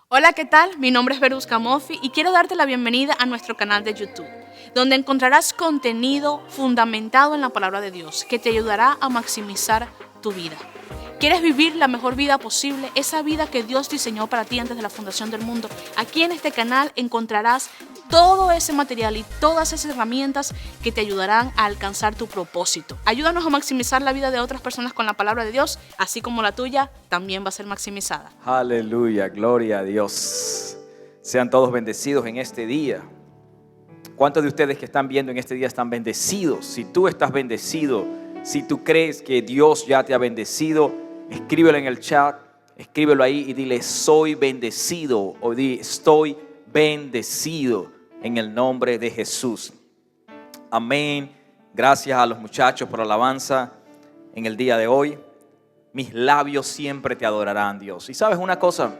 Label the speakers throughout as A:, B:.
A: Hola, ¿qué tal? Mi nombre es Verusca Moffi y quiero darte la bienvenida a nuestro canal de YouTube, donde encontrarás contenido fundamentado en la palabra de Dios que te ayudará a maximizar tu vida. ¿Quieres vivir la mejor vida posible? Esa vida que Dios diseñó para ti antes de la fundación del mundo. Aquí en este canal encontrarás todo ese material y todas esas herramientas que te ayudarán a alcanzar tu propósito. Ayúdanos a maximizar la vida de otras personas con la palabra de Dios, así como la tuya también va a ser maximizada.
B: Aleluya, gloria a Dios. Sean todos bendecidos en este día. ¿Cuántos de ustedes que están viendo en este día están bendecidos? Si tú estás bendecido, si tú crees que Dios ya te ha bendecido, escríbelo en el chat, escríbelo ahí y dile: soy bendecido, o di: estoy bendecido en el nombre de Jesús. Amén. Gracias a los muchachos por la alabanza en el día de hoy. Mis labios siempre te adorarán, Dios. Y sabes una cosa,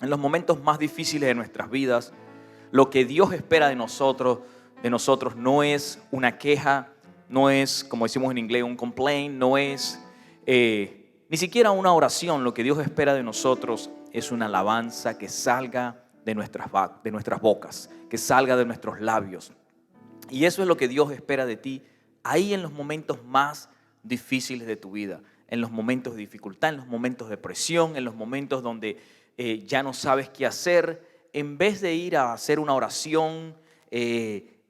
B: en los momentos más difíciles de nuestras vidas, lo que Dios espera de nosotros no es una queja, no es, como decimos en inglés, un complaint, no es ni siquiera una oración. Lo que Dios espera de nosotros es una alabanza que salga de nuestras bocas, que salga de nuestros labios. Y eso es lo que Dios espera de ti ahí en los momentos más difíciles de tu vida, en los momentos de dificultad, en los momentos de presión, en los momentos donde ya no sabes qué hacer. En vez de ir a hacer una oración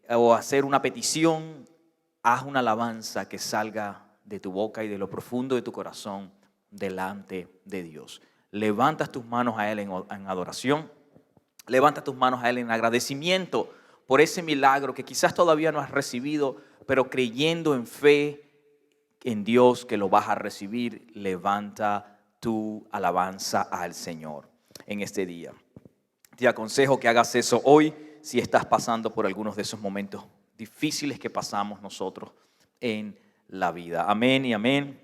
B: o hacer una petición, haz una alabanza que salga de tu boca y de lo profundo de tu corazón delante de Dios. Levantas tus manos a Él en adoración, levantas tus manos a Él en agradecimiento por ese milagro que quizás todavía no has recibido, pero creyendo en fe en Dios que lo vas a recibir. Levanta tu alabanza al Señor en este día. Te aconsejo que hagas eso hoy si estás pasando por algunos de esos momentos difíciles que pasamos nosotros en la vida. Amén y amén.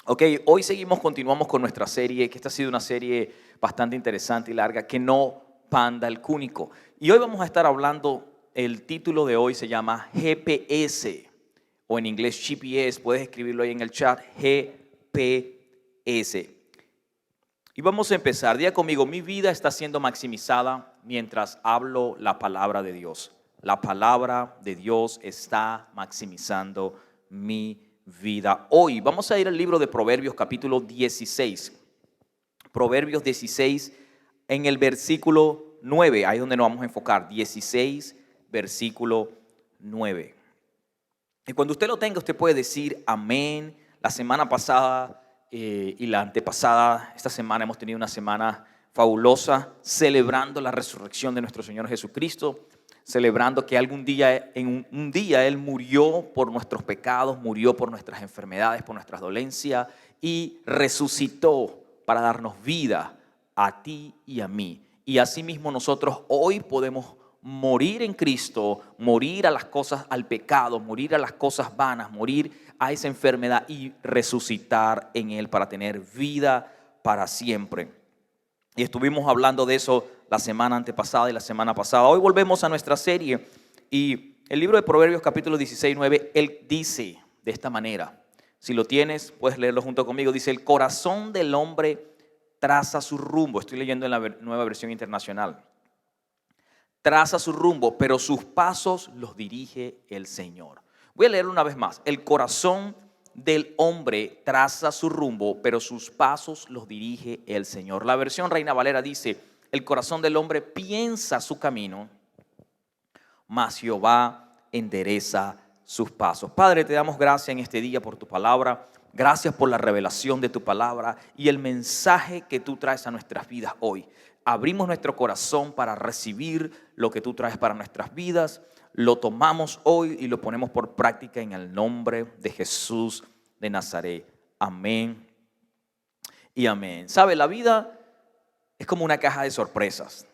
B: Ok, hoy continuamos con nuestra serie, que esta ha sido una serie bastante interesante y larga, que no panda el cúnico. Y hoy vamos a estar hablando, el título de hoy se llama GPS, o en inglés GPS, puedes escribirlo ahí en el chat, GPS. Y vamos a empezar. Diga conmigo: mi vida está siendo maximizada mientras hablo la palabra de Dios. La palabra de Dios está maximizando mi vida. Hoy vamos a ir al libro de Proverbios capítulo 16. Proverbios 16 en el versículo 9. Ahí es donde nos vamos a enfocar. 16, versículo 9. Y cuando usted lo tenga, usted puede decir amén. La semana pasada y la antepasada, esta semana hemos tenido una semana fabulosa celebrando la resurrección de nuestro Señor Jesucristo, celebrando que algún día, un día Él murió por nuestros pecados, murió por nuestras enfermedades, por nuestras dolencias y resucitó para darnos vida a ti y a mí. Y asimismo nosotros hoy podemos morir en Cristo, morir a las cosas, al pecado, morir a las cosas vanas, morir a esa enfermedad y resucitar en Él para tener vida para siempre. Y estuvimos hablando de eso la semana antepasada y la semana pasada. Hoy volvemos a nuestra serie y el libro de Proverbios capítulo 16, 9, Él dice de esta manera. Si lo tienes, puedes leerlo junto conmigo. Dice: el corazón del hombre traza su rumbo. Estoy leyendo en la Nueva Versión Internacional. Traza su rumbo, pero sus pasos los dirige el Señor. Voy a leerlo una vez más. El corazón del hombre traza su rumbo, pero sus pasos los dirige el Señor. La versión Reina Valera dice: el corazón del hombre piensa su camino, mas Jehová endereza sus pasos. Padre, te damos gracias en este día por tu palabra. Gracias por la revelación de tu palabra y el mensaje que tú traes a nuestras vidas hoy. Abrimos nuestro corazón para recibir lo que tú traes para nuestras vidas. Lo tomamos hoy y lo ponemos por práctica en el nombre de Jesús de Nazaret. Amén y amén. ¿Sabe? La vida es como una caja de sorpresas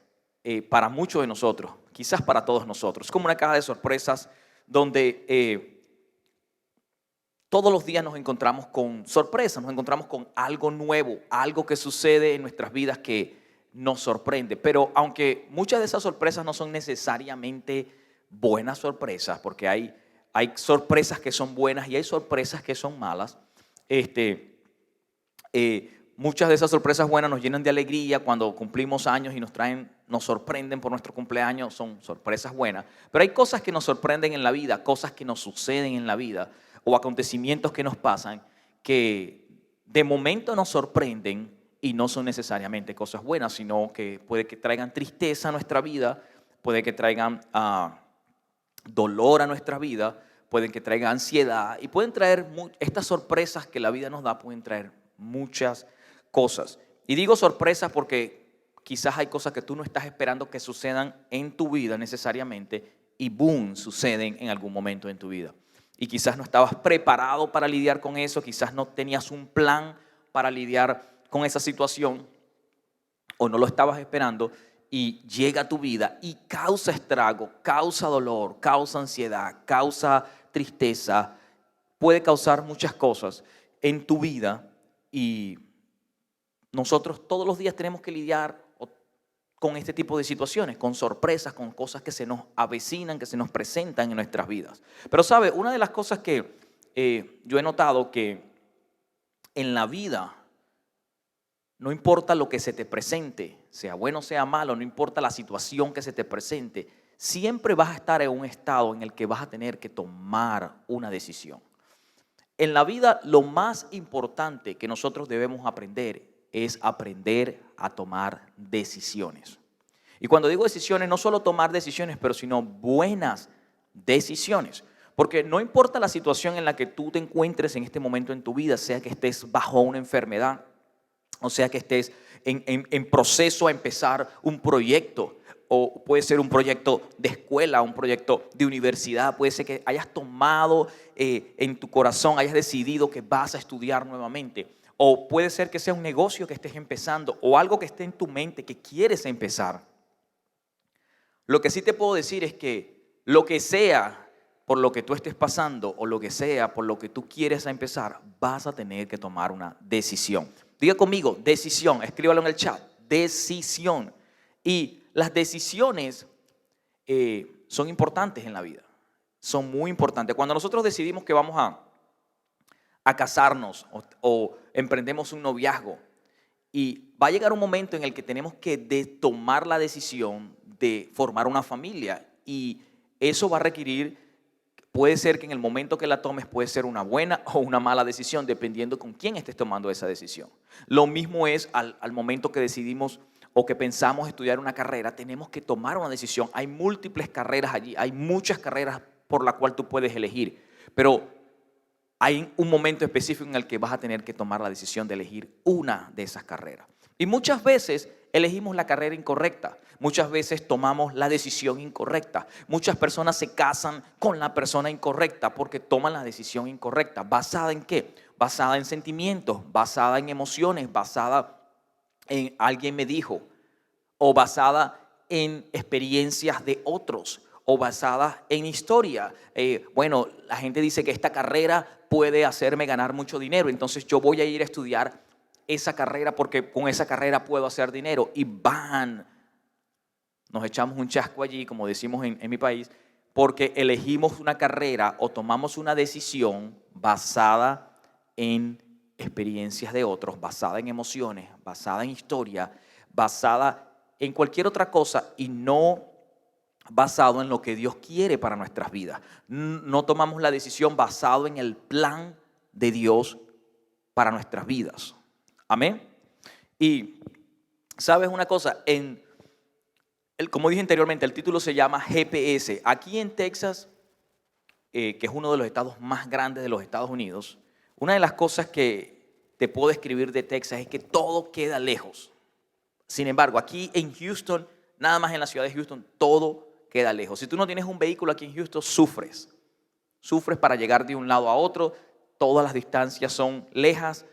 B: para muchos de nosotros, quizás para todos nosotros. Es como una caja de sorpresas donde todos los días nos encontramos con sorpresas, nos encontramos con algo nuevo, algo que sucede en nuestras vidas que nos sorprende. Pero aunque muchas de esas sorpresas no son necesariamente buenas sorpresas, porque hay sorpresas que son buenas y hay sorpresas que son malas, muchas de esas sorpresas buenas nos llenan de alegría cuando cumplimos años y nos sorprenden por nuestro cumpleaños, son sorpresas buenas. Pero hay cosas que nos sorprenden en la vida, cosas que nos suceden en la vida o acontecimientos que nos pasan que de momento nos sorprenden y no son necesariamente cosas buenas, sino que puede que traigan tristeza a nuestra vida, puede que traigan dolor a nuestra vida, pueden que traigan ansiedad y pueden traer estas sorpresas que la vida nos da, pueden traer muchas cosas. Y digo sorpresas porque quizás hay cosas que tú no estás esperando que sucedan en tu vida necesariamente y boom, suceden en algún momento en tu vida. Y quizás no estabas preparado para lidiar con eso, quizás no tenías un plan para lidiar con esa situación o no lo estabas esperando y llega a tu vida y causa estrago, causa dolor, causa ansiedad, causa tristeza, puede causar muchas cosas en tu vida y nosotros todos los días tenemos que lidiar con este tipo de situaciones, con sorpresas, con cosas que se nos avecinan, que se nos presentan en nuestras vidas. Pero sabe, una de las cosas que yo he notado que en la vida no importa lo que se te presente, sea bueno o sea malo, no importa la situación que se te presente, siempre vas a estar en un estado en el que vas a tener que tomar una decisión. En la vida lo más importante que nosotros debemos aprender es aprender a tomar decisiones. Y cuando digo decisiones, no solo tomar decisiones, pero sino buenas decisiones. Porque no importa la situación en la que tú te encuentres en este momento en tu vida, sea que estés bajo una enfermedad, o sea que estés en proceso a empezar un proyecto, o puede ser un proyecto de escuela, un proyecto de universidad, puede ser que hayas tomado en tu corazón, hayas decidido que vas a estudiar nuevamente, o puede ser que sea un negocio que estés empezando, o algo que esté en tu mente que quieres empezar. Lo que sí te puedo decir es que lo que sea por lo que tú estés pasando o lo que sea por lo que tú quieres empezar, vas a tener que tomar una decisión. Diga conmigo, decisión, escríbalo en el chat, decisión. Y las decisiones son importantes en la vida, son muy importantes. Cuando nosotros decidimos que vamos a casarnos o emprendemos un noviazgo y va a llegar un momento en el que tenemos que tomar la decisión de formar una familia y eso va a requerir, puede ser que en el momento que la tomes puede ser una buena o una mala decisión dependiendo con quién estés tomando esa decisión. Lo mismo es al momento que decidimos o que pensamos estudiar una carrera, tenemos que tomar una decisión. Hay múltiples carreras allí, hay muchas carreras por las cuales tú puedes elegir, pero hay un momento específico en el que vas a tener que tomar la decisión de elegir una de esas carreras. Y muchas veces elegimos la carrera incorrecta, muchas veces tomamos la decisión incorrecta. Muchas personas se casan con la persona incorrecta porque toman la decisión incorrecta. ¿Basada en qué? Basada en sentimientos, basada en emociones, basada en alguien me dijo, o basada en experiencias de otros, o basada en historia. Bueno, la gente dice que esta carrera puede hacerme ganar mucho dinero, entonces yo voy a ir a estudiar esa carrera porque con esa carrera puedo hacer dinero. Y nos echamos un chasco allí, como decimos en mi país, porque elegimos una carrera o tomamos una decisión basada en experiencias de otros, basada en emociones, basada en historia, basada en cualquier otra cosa y no basado en lo que Dios quiere para nuestras vidas. No tomamos la decisión basado en el plan de Dios para nuestras vidas. Amén. Y sabes una cosa, como dije anteriormente, el título se llama GPS. Aquí en Texas, que es uno de los estados más grandes de los Estados Unidos, una de las cosas que te puedo describir de Texas es que todo queda lejos. Sin embargo, aquí en Houston, nada más en la ciudad de Houston, todo queda lejos. Si tú no tienes un vehículo aquí en Houston, sufres. Sufres para llegar de un lado a otro. Todas las distancias son lejas.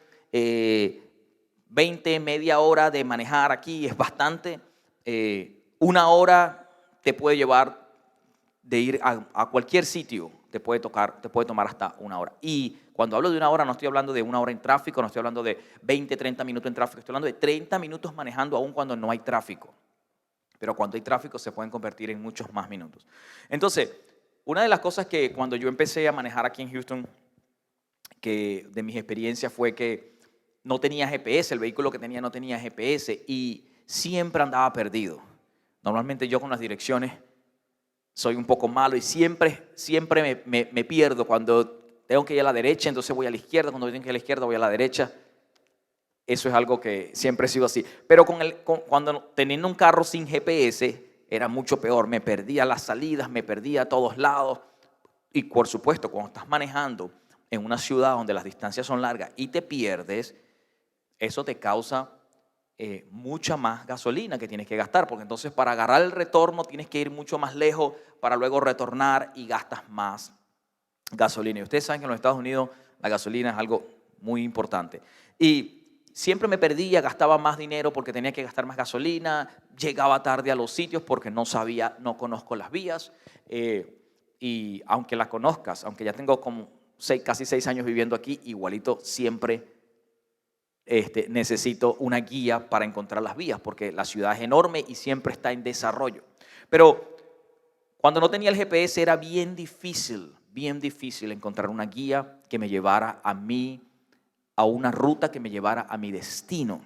B: media hora de manejar aquí es bastante. Una hora te puede llevar de ir a cualquier sitio. Te puede tomar hasta una hora. Y cuando hablo de una hora, no estoy hablando de una hora en tráfico, no estoy hablando de 20, 30 minutos en tráfico, estoy hablando de 30 minutos manejando aún cuando no hay tráfico. Pero cuando hay tráfico se pueden convertir en muchos más minutos. Entonces, una de las cosas que cuando yo empecé a manejar aquí en Houston, que de mis experiencias fue que no tenía GPS, el vehículo que tenía no tenía GPS y siempre andaba perdido. Normalmente yo con las direcciones soy un poco malo y siempre me pierdo. Cuando tengo que ir a la derecha, entonces voy a la izquierda. Cuando tengo que ir a la izquierda, voy a la derecha. Eso es algo que siempre he sido así. Pero cuando teniendo un carro sin GPS, era mucho peor. Me perdía las salidas, me perdía a todos lados. Y por supuesto, cuando estás manejando en una ciudad donde las distancias son largas y te pierdes, eso te causa mucha más gasolina que tienes que gastar, porque entonces para agarrar el retorno tienes que ir mucho más lejos para luego retornar y gastas más gasolina. Y ustedes saben que en los Estados Unidos la gasolina es algo muy importante. Y siempre me perdía, gastaba más dinero porque tenía que gastar más gasolina, llegaba tarde a los sitios porque no conozco las vías. Y aunque las conozcas, aunque ya tengo como casi 6 años viviendo aquí, igualito siempre necesito una guía para encontrar las vías, porque la ciudad es enorme y siempre está en desarrollo. Pero cuando no tenía el GPS era bien difícil encontrar una guía que me llevara a una ruta que me llevara a mi destino.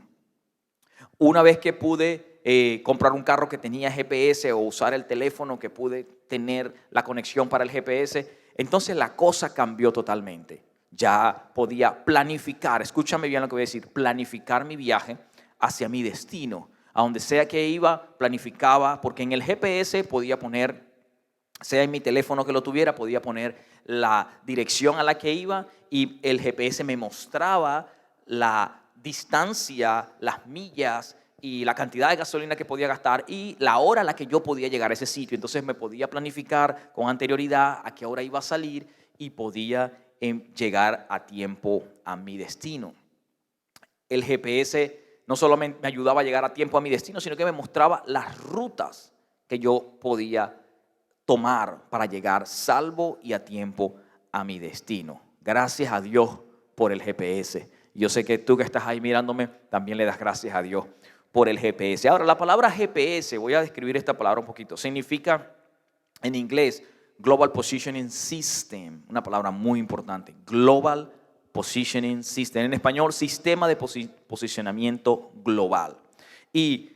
B: Una vez que pude comprar un carro que tenía GPS o usar el teléfono que pude tener la conexión para el GPS, entonces la cosa cambió totalmente. Ya podía planificar, escúchame bien lo que voy a decir, planificar mi viaje hacia mi destino. A donde sea que iba, planificaba, porque en el GPS podía poner, sea en mi teléfono que lo tuviera, podía poner la dirección a la que iba y el GPS me mostraba la distancia, las millas y la cantidad de gasolina que podía gastar y la hora a la que yo podía llegar a ese sitio. Entonces me podía planificar con anterioridad a qué hora iba a salir y podía llegar a tiempo a mi destino. El GPS no solamente me ayudaba a llegar a tiempo a mi destino, sino que me mostraba las rutas que yo podía tomar para llegar salvo y a tiempo a mi destino. Gracias a Dios por el GPS. Yo sé que tú que estás ahí mirándome, también le das gracias a Dios por el GPS. Ahora, la palabra GPS, voy a describir esta palabra un poquito, significa en inglés Global Positioning System, una palabra muy importante. Global Positioning System. En español, sistema de posicionamiento global. Y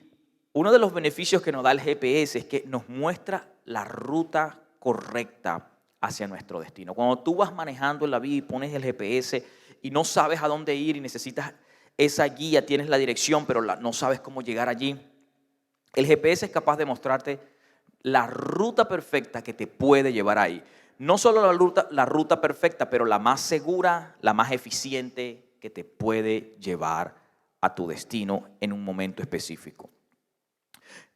B: uno de los beneficios que nos da el GPS es que nos muestra la ruta correcta hacia nuestro destino. Cuando tú vas manejando en la vida y pones el GPS y no sabes a dónde ir y necesitas esa guía, tienes la dirección, pero no sabes cómo llegar allí, el GPS es capaz de mostrarte la ruta perfecta que te puede llevar ahí. No solo la ruta perfecta, pero la más segura, la más eficiente que te puede llevar a tu destino en un momento específico.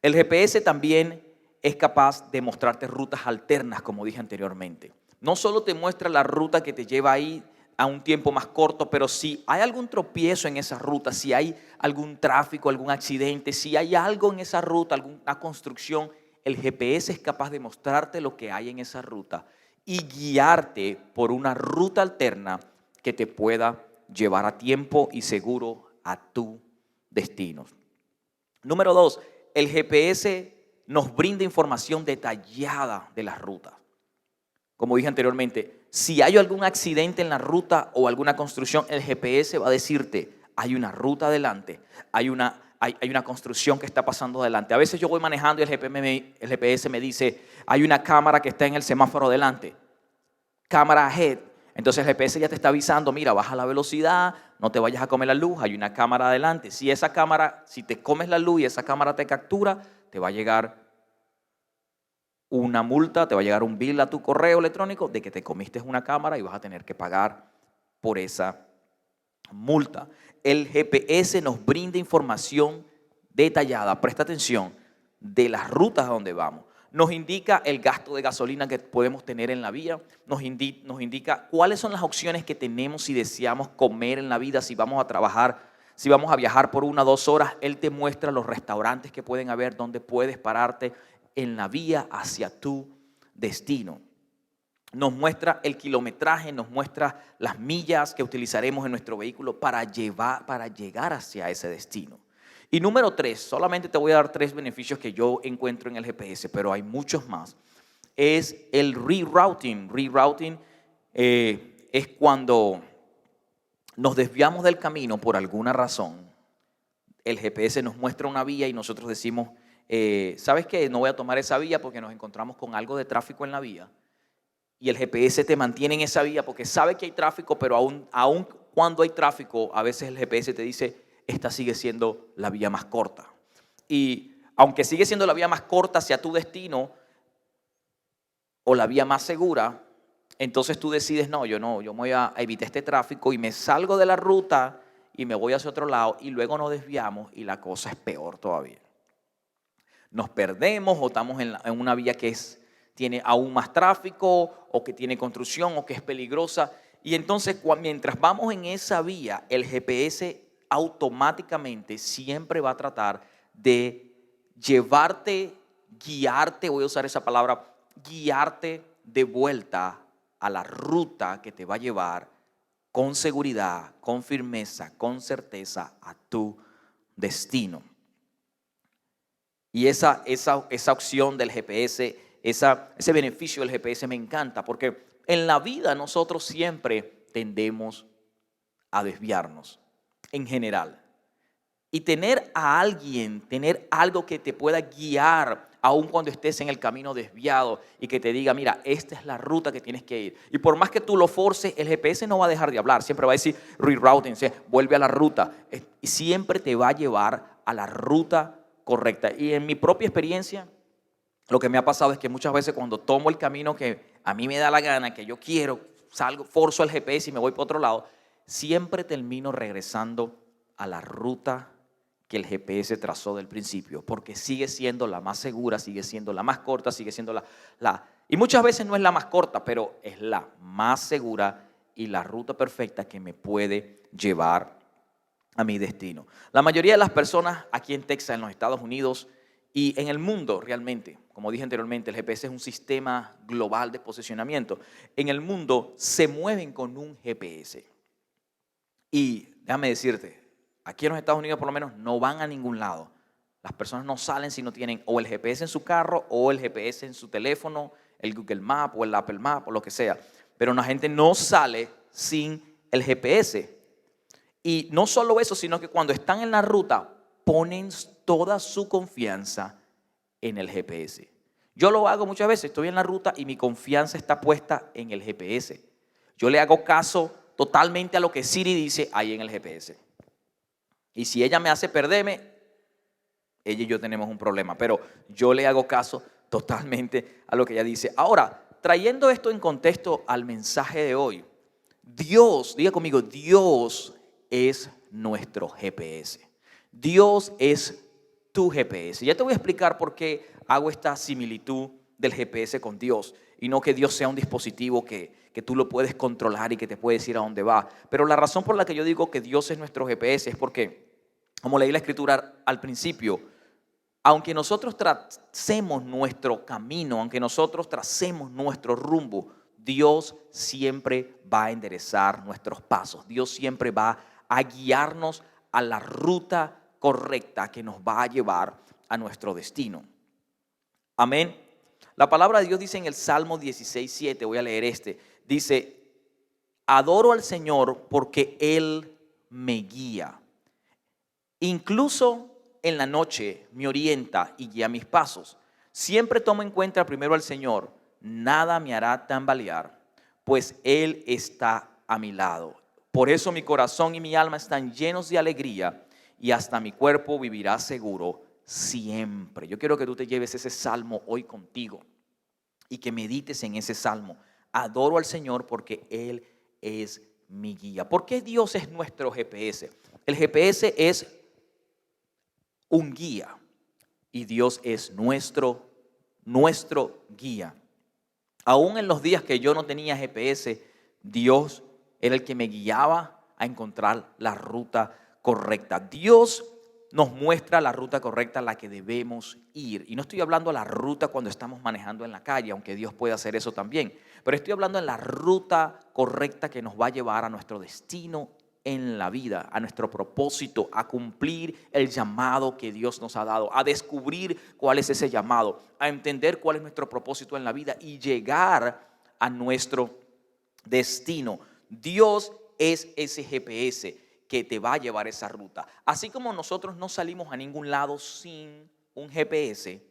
B: El GPS también es capaz de mostrarte rutas alternas, como dije anteriormente. No solo te muestra la ruta que te lleva ahí a un tiempo más corto, pero si hay algún tropiezo en esa ruta, si hay algún tráfico, algún accidente, si hay algo en esa ruta, alguna construcción, el GPS es capaz de mostrarte lo que hay en esa ruta y guiarte por una ruta alterna que te pueda llevar a tiempo y seguro a tu destino. Número 2, el GPS nos brinda información detallada de las rutas. Como dije anteriormente, si hay algún accidente en la ruta o alguna construcción, el GPS va a decirte, hay una ruta adelante, hay una construcción que está pasando adelante. A veces yo voy manejando y el GPS me dice, hay una cámara que está en el semáforo adelante, cámara ahead. Entonces el GPS ya te está avisando, mira, baja la velocidad, no te vayas a comer la luz, hay una cámara adelante. Si te comes la luz y esa cámara te captura, te va a llegar una multa, te va a llegar un bill a tu correo electrónico de que te comiste una cámara y vas a tener que pagar por esa multa. El GPS nos brinda información detallada, presta atención, de las rutas a donde vamos. Nos indica el gasto de gasolina que podemos tener en la vía, nos indica cuáles son las opciones que tenemos si deseamos comer en la vida, si vamos a trabajar, si vamos a viajar por 1 o 2 horas. Él te muestra los restaurantes que pueden haber, donde puedes pararte en la vía hacia tu destino. Nos muestra el kilometraje, nos muestra las millas que utilizaremos en nuestro vehículo para llegar hacia ese destino. Y número 3, solamente te voy a dar 3 beneficios que yo encuentro en el GPS, pero hay muchos más. Es el rerouting. Rerouting es cuando nos desviamos del camino por alguna razón, el GPS nos muestra una vía y nosotros decimos, ¿sabes qué? No voy a tomar esa vía porque nos encontramos con algo de tráfico en la vía. Y el GPS te mantiene en esa vía porque sabe que hay tráfico, pero aún cuando hay tráfico, a veces el GPS te dice, esta sigue siendo la vía más corta. Y aunque sigue siendo la vía más corta hacia tu destino o la vía más segura, entonces tú decides, no, yo me voy a evitar este tráfico y me salgo de la ruta y me voy hacia otro lado y luego nos desviamos y la cosa es peor todavía. Nos perdemos o estamos en una vía que tiene aún más tráfico o que tiene construcción o que es peligrosa. Y entonces mientras vamos en esa vía, el GPS automáticamente siempre va a tratar de llevarte, guiarte, voy a usar esa palabra, guiarte de vuelta a la ruta que te va a llevar con seguridad, con firmeza, con certeza a tu destino. Y esa opción del GPS, ese beneficio del GPS me encanta porque en la vida nosotros siempre tendemos a desviarnos en general. Y tener a alguien, tener algo que te pueda guiar aun cuando estés en el camino desviado y que te diga, mira, esta es la ruta que tienes que ir. Y por más que tú lo forces, el GPS no va a dejar de hablar. Siempre va a decir rerouting, vuelve a la ruta. Y siempre te va a llevar a la ruta correcta. Y en mi propia experiencia, lo que me ha pasado es que muchas veces cuando tomo el camino que a mí me da la gana, que yo quiero, salgo, forzo el GPS y me voy para otro lado, siempre termino regresando a la ruta que el GPS trazó del principio, porque sigue siendo la más segura, sigue siendo la más corta, sigue siendo y muchas veces no es la más corta, pero es la más segura y la ruta perfecta que me puede llevar a mi destino. La mayoría de las personas aquí en Texas, en los Estados Unidos y en el mundo realmente, como dije anteriormente, el GPS es un sistema global de posicionamiento. En el mundo se mueven con un GPS. Y déjame decirte, aquí en los Estados Unidos por lo menos no van a ningún lado. Las personas no salen si no tienen o el GPS en su carro o el GPS en su teléfono, el Google Maps o el Apple Maps o lo que sea. Pero la gente no sale sin el GPS. Y no solo eso, sino que cuando están en la ruta ponen toda su confianza en el GPS. Yo lo hago muchas veces, estoy en la ruta y mi confianza está puesta en el GPS. Yo le hago caso totalmente a lo que Siri dice ahí en el GPS. Y si ella me hace perderme, ella y yo tenemos un problema, pero yo le hago caso totalmente a lo que ella dice. Ahora, trayendo esto en contexto al mensaje de hoy, Dios, diga conmigo, Dios es nuestro GPS. Dios es tu GPS. Ya te voy a explicar por qué hago esta similitud del GPS con Dios y no que Dios sea un dispositivo que tú lo puedes controlar y que te puede decir a dónde va. Pero la razón por la que yo digo que Dios es nuestro GPS es porque, como leí la escritura al principio, aunque nosotros tracemos nuestro camino, aunque nosotros tracemos nuestro rumbo, Dios siempre va a enderezar nuestros pasos. Dios siempre va a guiarnos a la ruta correcta que nos va a llevar a nuestro destino. Amén. La palabra de Dios dice en el Salmo 16:7, voy a leer dice, adoro al Señor porque Él me guía. Incluso en la noche me orienta y guía mis pasos. Siempre tomo en cuenta primero al Señor, nada me hará tambalear, pues Él está a mi lado. Por eso mi corazón y mi alma están llenos de alegría y hasta mi cuerpo vivirá seguro siempre. Yo quiero que tú te lleves ese salmo hoy contigo y que medites en ese salmo. Adoro al Señor porque Él es mi guía. ¿Por qué Dios es nuestro GPS? El GPS es un guía y Dios es nuestro guía. Aún en los días que yo no tenía GPS, Dios era el que me guiaba a encontrar la ruta correcta. Dios nos muestra la ruta correcta a la que debemos ir. Y no estoy hablando de la ruta cuando estamos manejando en la calle, aunque Dios puede hacer eso también. Pero estoy hablando de la ruta correcta que nos va a llevar a nuestro destino en la vida, a nuestro propósito, a cumplir el llamado que Dios nos ha dado, a descubrir cuál es ese llamado, a entender cuál es nuestro propósito en la vida y llegar a nuestro destino. Dios es ese GPS que te va a llevar esa ruta. Así como nosotros no salimos a ningún lado sin un GPS,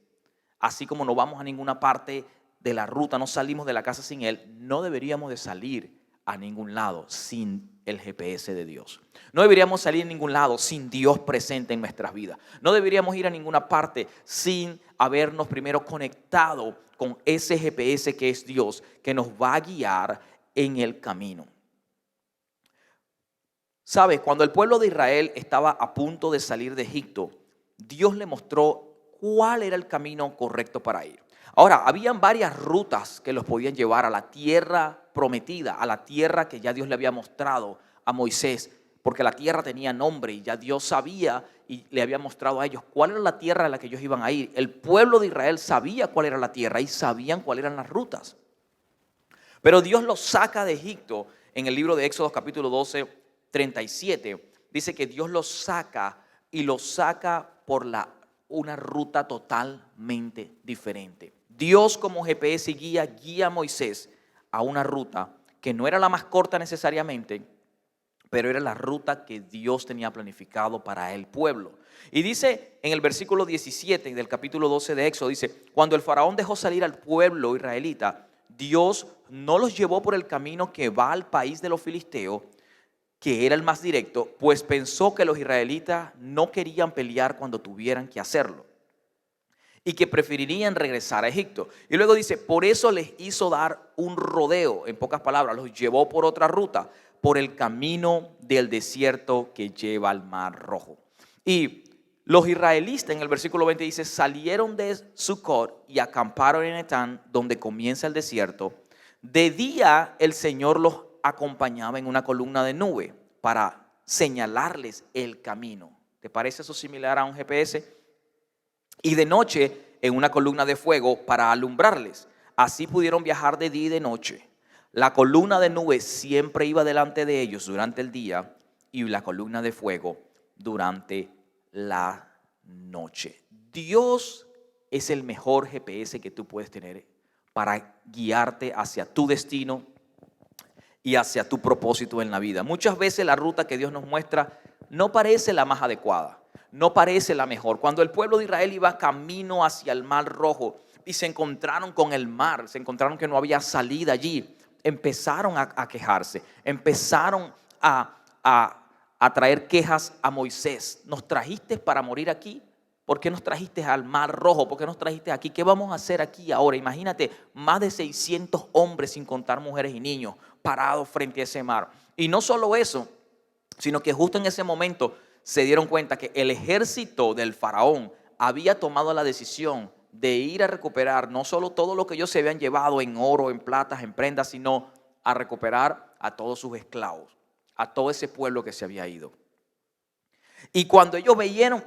B: así como no vamos a ninguna parte de la ruta, no salimos de la casa sin él, no deberíamos de salir a ningún lado sin el GPS de Dios. No deberíamos salir a ningún lado sin Dios presente en nuestras vidas. No deberíamos ir a ninguna parte sin habernos primero conectado con ese GPS que es Dios, que nos va a guiar en el camino. ¿Sabes? Cuando el pueblo de Israel estaba a punto de salir de Egipto, Dios le mostró cuál era el camino correcto para ir. Ahora, habían varias rutas que los podían llevar a la tierra prometida, a la tierra que ya Dios le había mostrado a Moisés, porque la tierra tenía nombre y ya Dios sabía y le había mostrado a ellos cuál era la tierra a la que ellos iban a ir. El pueblo de Israel sabía cuál era la tierra y sabían cuáles eran las rutas. Pero Dios los saca de Egipto. En el libro de Éxodo capítulo 12, 37, dice que Dios los saca y los saca por una ruta totalmente diferente. Dios como GPS guía a Moisés a una ruta que no era la más corta necesariamente, pero era la ruta que Dios tenía planificado para el pueblo. Y dice en el versículo 17 del capítulo 12 de Éxodo, dice, cuando el faraón dejó salir al pueblo israelita, Dios no los llevó por el camino que va al país de los filisteos, que era el más directo, pues pensó que los israelitas no querían pelear cuando tuvieran que hacerlo y que preferirían regresar a Egipto. Y luego dice, por eso les hizo dar un rodeo, en pocas palabras, los llevó por otra ruta, por el camino del desierto que lleva al Mar Rojo. Y los israelitas, en el versículo 20 dice, salieron de Sucot y acamparon en Etán, donde comienza el desierto. De día el Señor los acompañaba en una columna de nube para señalarles el camino. ¿Te parece eso similar a un GPS? Y de noche en una columna de fuego para alumbrarles. Así pudieron viajar de día y de noche. La columna de nube siempre iba delante de ellos durante el día y la columna de fuego durante la noche. Dios es el mejor GPS que tú puedes tener para guiarte hacia tu destino y hacia tu propósito en la vida. Muchas veces la ruta que Dios nos muestra no parece la más adecuada, no parece la mejor. Cuando el pueblo de Israel iba camino hacia el Mar Rojo y se encontraron con el mar, se encontraron que no había salida allí, empezaron a quejarse, empezaron a traer quejas a Moisés. ¿Nos trajiste para morir aquí? ¿Por qué nos trajiste al Mar Rojo? ¿Por qué nos trajiste aquí? ¿Qué vamos a hacer aquí ahora? Imagínate, más de 600 hombres, sin contar mujeres y niños, parados frente a ese mar. Y no solo eso, sino que justo en ese momento se dieron cuenta que el ejército del faraón había tomado la decisión de ir a recuperar no solo todo lo que ellos se habían llevado en oro, en platas, en prendas, sino a recuperar a todos sus esclavos, a todo ese pueblo que se había ido. Y cuando ellos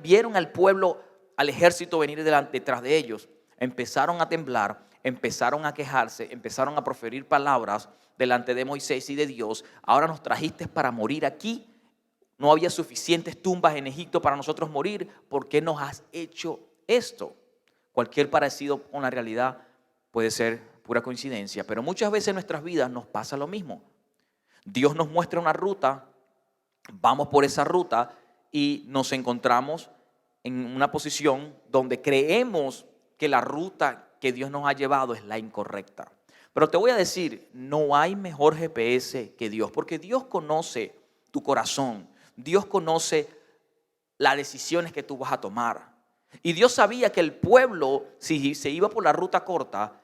B: vieron al pueblo, al ejército venir detrás de ellos, empezaron a temblar, empezaron a quejarse, empezaron a proferir palabras delante de Moisés y de Dios. Ahora nos trajiste para morir aquí. No había suficientes tumbas en Egipto para nosotros morir. ¿Por qué nos has hecho esto? Cualquier parecido con la realidad puede ser pura coincidencia, pero muchas veces en nuestras vidas nos pasa lo mismo. Dios nos muestra una ruta, vamos por esa ruta y nos encontramos en una posición donde creemos que la ruta que Dios nos ha llevado es la incorrecta. Pero te voy a decir, no hay mejor GPS que Dios, porque Dios conoce tu corazón, Dios conoce las decisiones que tú vas a tomar. Y Dios sabía que el pueblo, si se iba por la ruta corta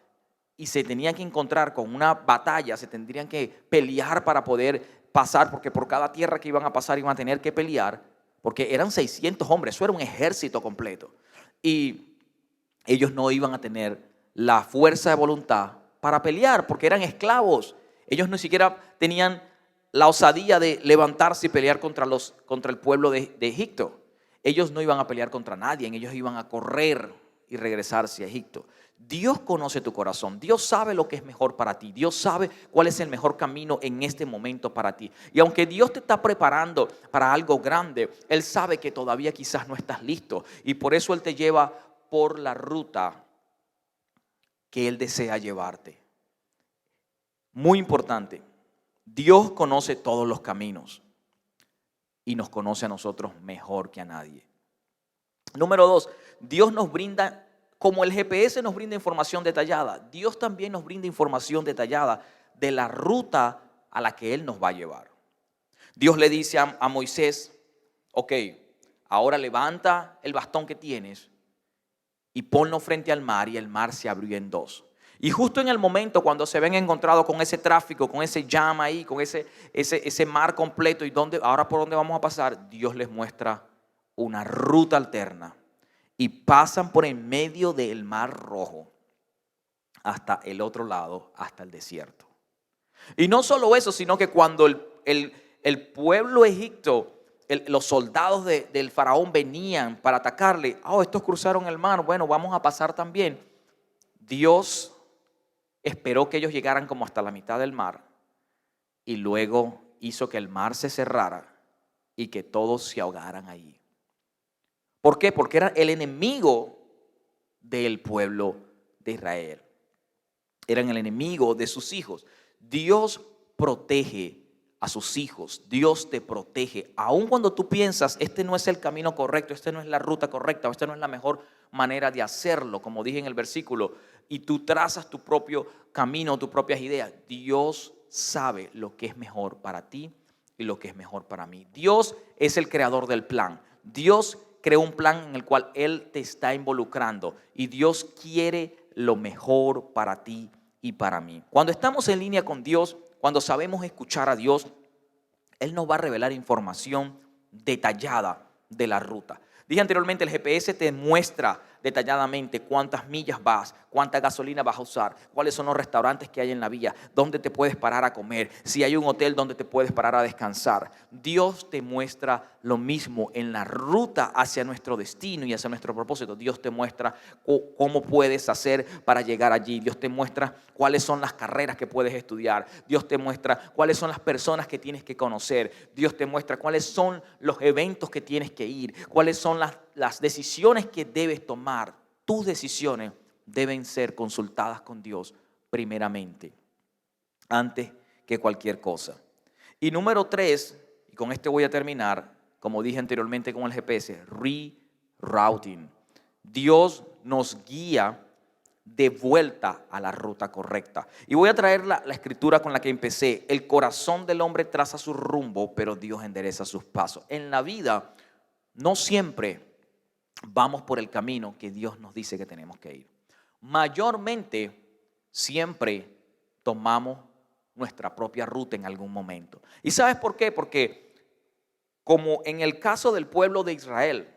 B: y se tenía que encontrar con una batalla, se tendrían que pelear para poder pasar, porque por cada tierra que iban a pasar iban a tener que pelear, porque eran 600 hombres, eso era un ejército completo. Y ellos no iban a tener la fuerza de voluntad para pelear, porque eran esclavos. Ellos ni siquiera tenían la osadía de levantarse y pelear contra el pueblo de Egipto. Ellos no iban a pelear contra nadie, ellos iban a correr y regresarse a Egipto. Dios conoce tu corazón, Dios sabe lo que es mejor para ti, Dios sabe cuál es el mejor camino en este momento para ti. Y aunque Dios te está preparando para algo grande, Él sabe que todavía quizás no estás listo. Y por eso Él te lleva por la ruta que Él desea llevarte. Muy importante, Dios conoce todos los caminos y nos conoce a nosotros mejor que a nadie. Número 2, Dios nos brinda, como el GPS nos brinda información detallada, Dios también nos brinda información detallada de la ruta a la que Él nos va a llevar. Dios le dice a Moisés, ok, ahora levanta el bastón que tienes y ponlo frente al mar, y el mar se abrió en dos. Y justo en el momento cuando se ven encontrados con ese tráfico, con ese llama ahí, con ese mar completo, y ahora por dónde vamos a pasar, Dios les muestra una ruta alterna y pasan por en medio del mar Rojo hasta el otro lado, hasta el desierto. Y no solo eso, sino que cuando el pueblo egipto, los soldados del faraón venían para atacarle, estos cruzaron el mar, bueno, vamos a pasar también. Dios esperó que ellos llegaran como hasta la mitad del mar y luego hizo que el mar se cerrara y que todos se ahogaran allí. ¿Por qué? Porque era el enemigo del pueblo de Israel. Eran el enemigo de sus hijos. Dios protege a sus hijos. Dios te protege. Aun cuando tú piensas, este no es el camino correcto, este no es la ruta correcta, esta no es la mejor manera de hacerlo, como dije en el versículo, y tú trazas tu propio camino, tus propias ideas. Dios sabe lo que es mejor para ti y lo que es mejor para mí. Dios es el creador del plan. Dios creó un plan en el cual Él te está involucrando y Dios quiere lo mejor para ti y para mí. Cuando estamos en línea con Dios, cuando sabemos escuchar a Dios, Él nos va a revelar información detallada de la ruta. Dije anteriormente, el GPS te muestra detalladamente cuántas millas vas, cuánta gasolina vas a usar, cuáles son los restaurantes que hay en la vía, dónde te puedes parar a comer, si hay un hotel donde te puedes parar a descansar. Dios te muestra lo mismo en la ruta hacia nuestro destino y hacia nuestro propósito. Dios te muestra cómo puedes hacer para llegar allí. Dios te muestra cuáles son las carreras que puedes estudiar. Dios te muestra cuáles son las personas que tienes que conocer. Dios te muestra cuáles son los eventos que tienes que ir, cuáles son las decisiones que debes tomar. Tus decisiones deben ser consultadas con Dios primeramente, antes que cualquier cosa. Y número 3, y con este voy a terminar, como dije anteriormente con el GPS, rerouting. Dios nos guía de vuelta a la ruta correcta. Y voy a traer la escritura con la que empecé. El corazón del hombre traza su rumbo, pero Dios endereza sus pasos. En la vida no siempre vamos por el camino que Dios nos dice que tenemos que ir. Mayormente siempre tomamos nuestra propia ruta en algún momento. ¿Y sabes por qué? Porque como en el caso del pueblo de Israel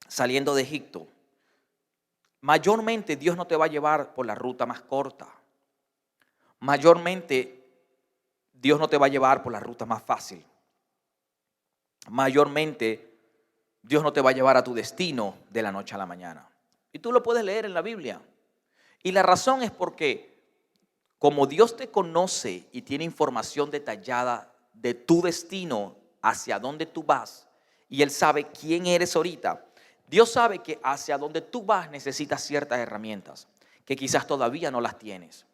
B: saliendo de Egipto, mayormente Dios no te va a llevar por la ruta más corta. Mayormente Dios no te va a llevar por la ruta más fácil. Mayormente Dios no te va a llevar a tu destino de la noche a la mañana. Y tú lo puedes leer en la Biblia. Y la razón es porque como Dios te conoce y tiene información detallada de tu destino, hacia dónde tú vas, y Él sabe quién eres ahorita, Dios sabe que hacia donde tú vas necesitas ciertas herramientas que quizás todavía no las tienes.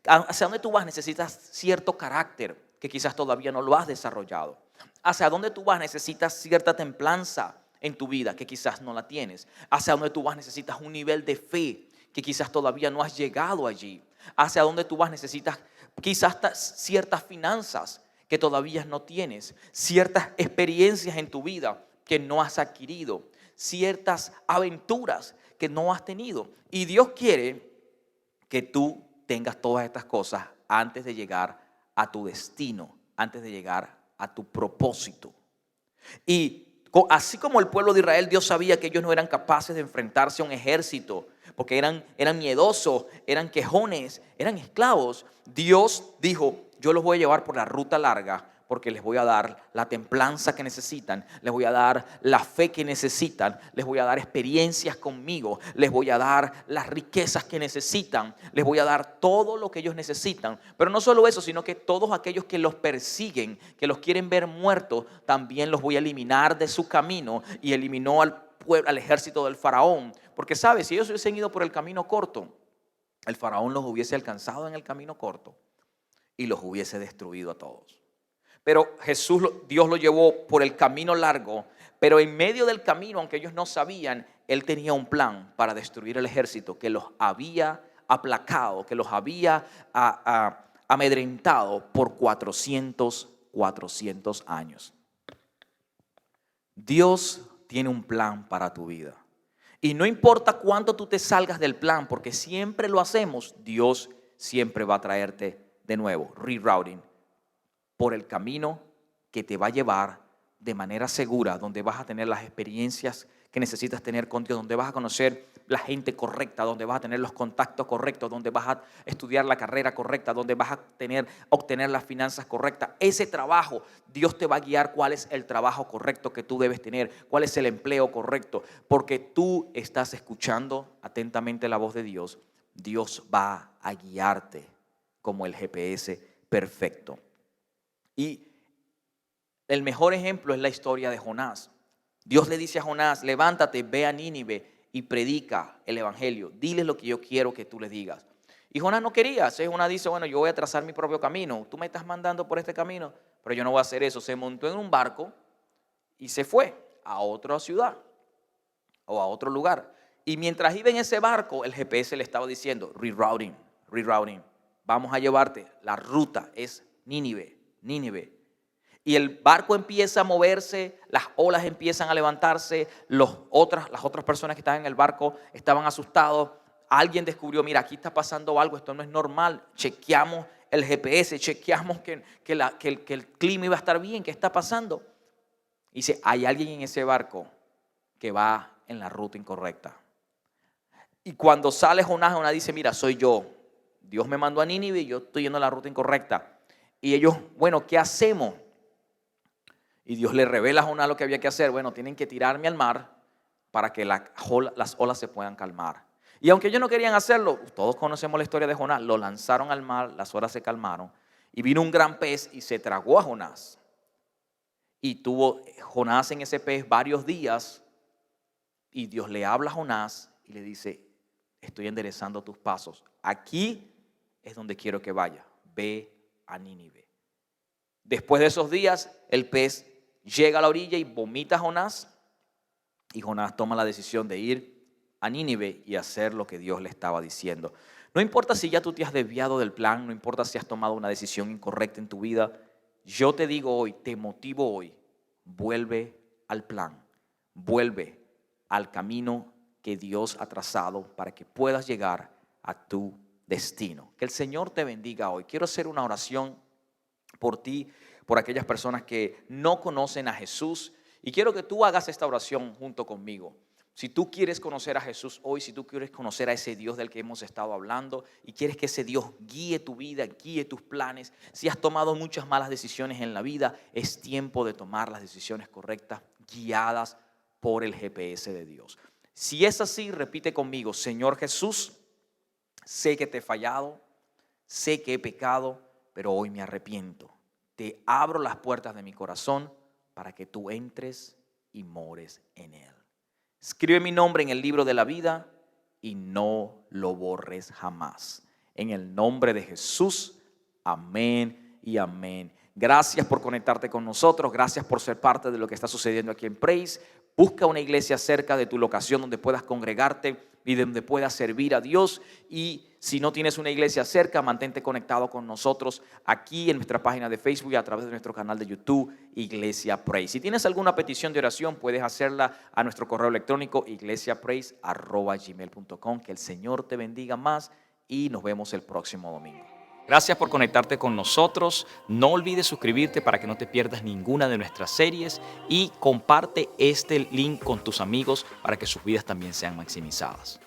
B: Hacia donde tú vas necesitas cierto carácter que quizás todavía no lo has desarrollado. Hacia donde tú vas necesitas cierta templanza en tu vida que quizás no la tienes. Hacia donde tú vas necesitas un nivel de fe que quizás todavía no has llegado allí. Hacia donde tú vas necesitas quizás ciertas finanzas que todavía no tienes, ciertas experiencias en tu vida que no has adquirido, ciertas aventuras que no has tenido. Y Dios quiere que tú tengas todas estas cosas antes de llegar a tu destino, antes de llegar a tu propósito. Y así como el pueblo de Israel, Dios sabía que ellos no eran capaces de enfrentarse a un ejército, porque eran miedosos, eran quejones, eran esclavos. Dios dijo, yo los voy a llevar por la ruta larga, porque les voy a dar la templanza que necesitan, les voy a dar la fe que necesitan, les voy a dar experiencias conmigo, les voy a dar las riquezas que necesitan, les voy a dar todo lo que ellos necesitan. Pero no solo eso, sino que todos aquellos que los persiguen, que los quieren ver muertos, también los voy a eliminar de su camino. Y eliminó al ejército del faraón, porque sabes, si ellos hubiesen ido por el camino corto, el faraón los hubiese alcanzado en el camino corto y los hubiese destruido a todos. Pero Dios lo llevó por el camino largo, pero en medio del camino, aunque ellos no sabían, Él tenía un plan para destruir el ejército que los había aplacado, que los había amedrentado por 400 años. Dios tiene un plan para tu vida. Y no importa cuánto tú te salgas del plan, porque siempre lo hacemos, Dios siempre va a traerte de nuevo, rerouting, por el camino que te va a llevar de manera segura, donde vas a tener las experiencias que necesitas tener con Dios, donde vas a conocer la gente correcta, donde vas a tener los contactos correctos, donde vas a estudiar la carrera correcta, donde vas a obtener las finanzas correctas. Ese trabajo, Dios te va a guiar cuál es el trabajo correcto que tú debes tener, cuál es el empleo correcto, porque tú estás escuchando atentamente la voz de Dios. Dios va a guiarte como el GPS perfecto. Y el mejor ejemplo es la historia de Jonás. Dios le dice a Jonás, levántate, ve a Nínive y predica el evangelio. Diles lo que yo quiero que tú les digas. Y Jonás no quería. Jonás dice, bueno, yo voy a trazar mi propio camino. Tú me estás mandando por este camino, pero yo no voy a hacer eso. Se montó en un barco y se fue a otra ciudad o a otro lugar. Y mientras iba en ese barco, el GPS le estaba diciendo, rerouting. Vamos a llevarte. La ruta es Nínive. Y el barco empieza a moverse, las olas empiezan a levantarse, las otras personas que estaban en el barco estaban asustados. Alguien descubrió, mira, aquí está pasando algo, esto no es normal. Chequeamos el GPS, chequeamos que el clima iba a estar bien, ¿qué está pasando? Y dice, hay alguien en ese barco que va en la ruta incorrecta. Y cuando sale Jonás dice, mira, soy yo. Dios me mandó a Nínive y yo estoy yendo en la ruta incorrecta. Y ellos, bueno, ¿qué hacemos? Y Dios le revela a Jonás lo que había que hacer. Bueno, tienen que tirarme al mar para que las olas se puedan calmar. Y aunque ellos no querían hacerlo, todos conocemos la historia de Jonás, lo lanzaron al mar, las olas se calmaron y vino un gran pez y se tragó a Jonás. Y tuvo Jonás en ese pez varios días y Dios le habla a Jonás y le dice, estoy enderezando tus pasos. Aquí es donde quiero que vaya. Ve a Nínive. Después de esos días, el pez llega a la orilla y vomita a Jonás. Y Jonás toma la decisión de ir a Nínive y hacer lo que Dios le estaba diciendo. No importa si ya tú te has desviado del plan, no importa si has tomado una decisión incorrecta en tu vida. Yo te digo hoy, te motivo hoy, vuelve al plan, vuelve al camino que Dios ha trazado para que puedas llegar a tu destino. Que el Señor te bendiga hoy. Quiero hacer una oración por ti, por aquellas personas que no conocen a Jesús, y quiero que tú hagas esta oración junto conmigo. Si tú quieres conocer a Jesús hoy, si tú quieres conocer a ese Dios del que hemos estado hablando y quieres que ese Dios guíe tu vida, guíe tus planes, si has tomado muchas malas decisiones en la vida, es tiempo de tomar las decisiones correctas, guiadas por el GPS de Dios. Si es así, repite conmigo, Señor Jesús, sé que te he fallado, sé que he pecado, pero hoy me arrepiento. Te abro las puertas de mi corazón para que tú entres y mores en él. Escribe mi nombre en el libro de la vida y no lo borres jamás. En el nombre de Jesús, amén y amén. Gracias por conectarte con nosotros. Gracias por ser parte de lo que está sucediendo aquí en Praise. Busca una iglesia cerca de tu locación donde puedas congregarte y donde puedas servir a Dios. Y si no tienes una iglesia cerca, mantente conectado con nosotros aquí en nuestra página de Facebook y a través de nuestro canal de YouTube, Iglesia Praise. Si tienes alguna petición de oración, puedes hacerla a nuestro correo electrónico iglesiapraise@gmail.com. Que el Señor te bendiga más y nos vemos el próximo domingo. Gracias por conectarte con nosotros. No olvides suscribirte para que no te pierdas ninguna de nuestras series y comparte este link con tus amigos para que sus vidas también sean maximizadas.